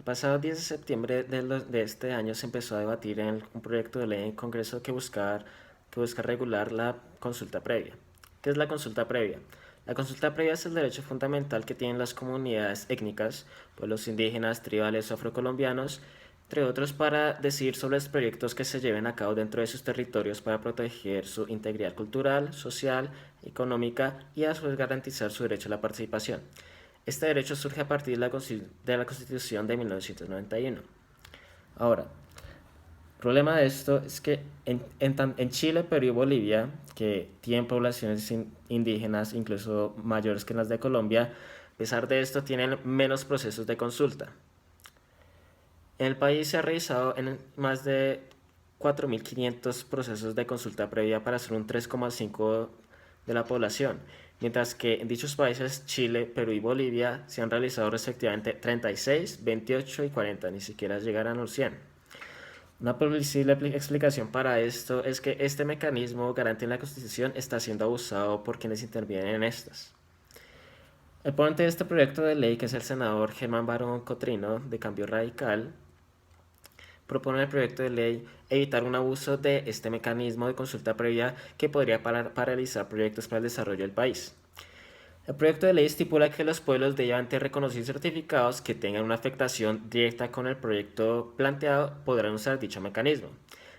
pasado 10 de septiembre de este año se empezó a debatir en un proyecto de ley en Congreso que busca regular la consulta previa. ¿Qué es la consulta previa? La consulta previa es el derecho fundamental que tienen las comunidades étnicas, pueblos indígenas, tribales o afrocolombianos, entre otros, para decidir sobre los proyectos que se lleven a cabo dentro de sus territorios para proteger su integridad cultural, social, económica y a su vez garantizar su derecho a la participación. Este derecho surge a partir de la Constitución de 1991. Ahora, el problema de esto es que en Chile, Perú y Bolivia, que tienen poblaciones indígenas incluso mayores que las de Colombia, a pesar de esto tienen menos procesos de consulta. En el país se ha realizado en más de 4.500 procesos de consulta previa para ser un 3,5% de la población, mientras que en dichos países, Chile, Perú y Bolivia, se han realizado respectivamente 36, 28 y 40, ni siquiera llegarán a los 100. Una posible explicación para esto es que este mecanismo garante en la Constitución está siendo abusado por quienes intervienen en estas. El ponente de este proyecto de ley, que es el senador Germán Barón Cotrino, de Cambio Radical, propone en el proyecto de ley evitar un abuso de este mecanismo de consulta previa que podría paralizar proyectos para el desarrollo del país. El proyecto de ley estipula que los pueblos deban tener reconocidos certificados que tengan una afectación directa con el proyecto planteado podrán usar dicho mecanismo.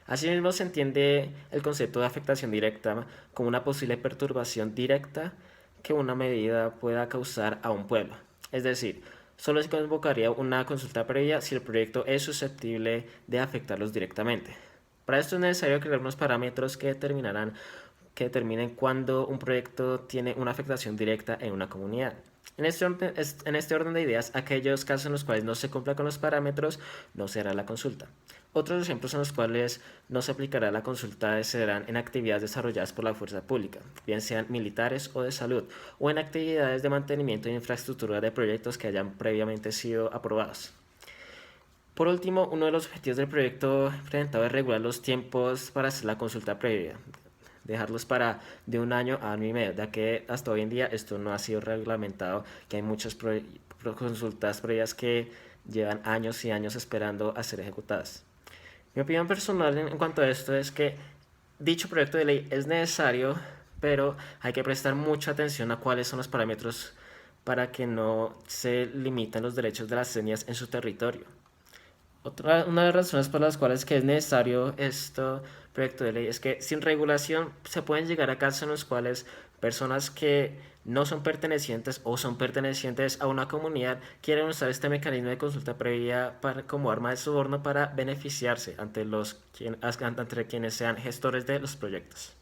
Asimismo, se entiende el concepto de afectación directa como una posible perturbación directa que una medida pueda causar a un pueblo. Es decir, solo se convocaría una consulta previa si el proyecto es susceptible de afectarlos directamente. Para esto es necesario crear unos parámetros que determinen cuándo un proyecto tiene una afectación directa en una comunidad. En este orden de ideas, aquellos casos en los cuales no se cumpla con los parámetros no se hará la consulta. Otros ejemplos en los cuales no se aplicará la consulta serán en actividades desarrolladas por la fuerza pública, bien sean militares o de salud, o en actividades de mantenimiento de infraestructura de proyectos que hayan previamente sido aprobados. Por último, uno de los objetivos del proyecto presentado es regular los tiempos para hacer la consulta previa, dejarlos para de un año a año y medio, ya que hasta hoy en día esto no ha sido reglamentado, que hay muchas consultas previas que llevan años y años esperando a ser ejecutadas. Mi opinión personal en cuanto a esto es que dicho proyecto de ley es necesario, pero hay que prestar mucha atención a cuáles son los parámetros para que no se limiten los derechos de las etnias en su territorio. Una de las razones por las cuales que es necesario este proyecto de ley es que sin regulación se pueden llegar a casos en los cuales personas que no son pertenecientes o son pertenecientes a una comunidad quieren usar este mecanismo de consulta previa como arma de soborno para beneficiarse ante quienes sean gestores de los proyectos.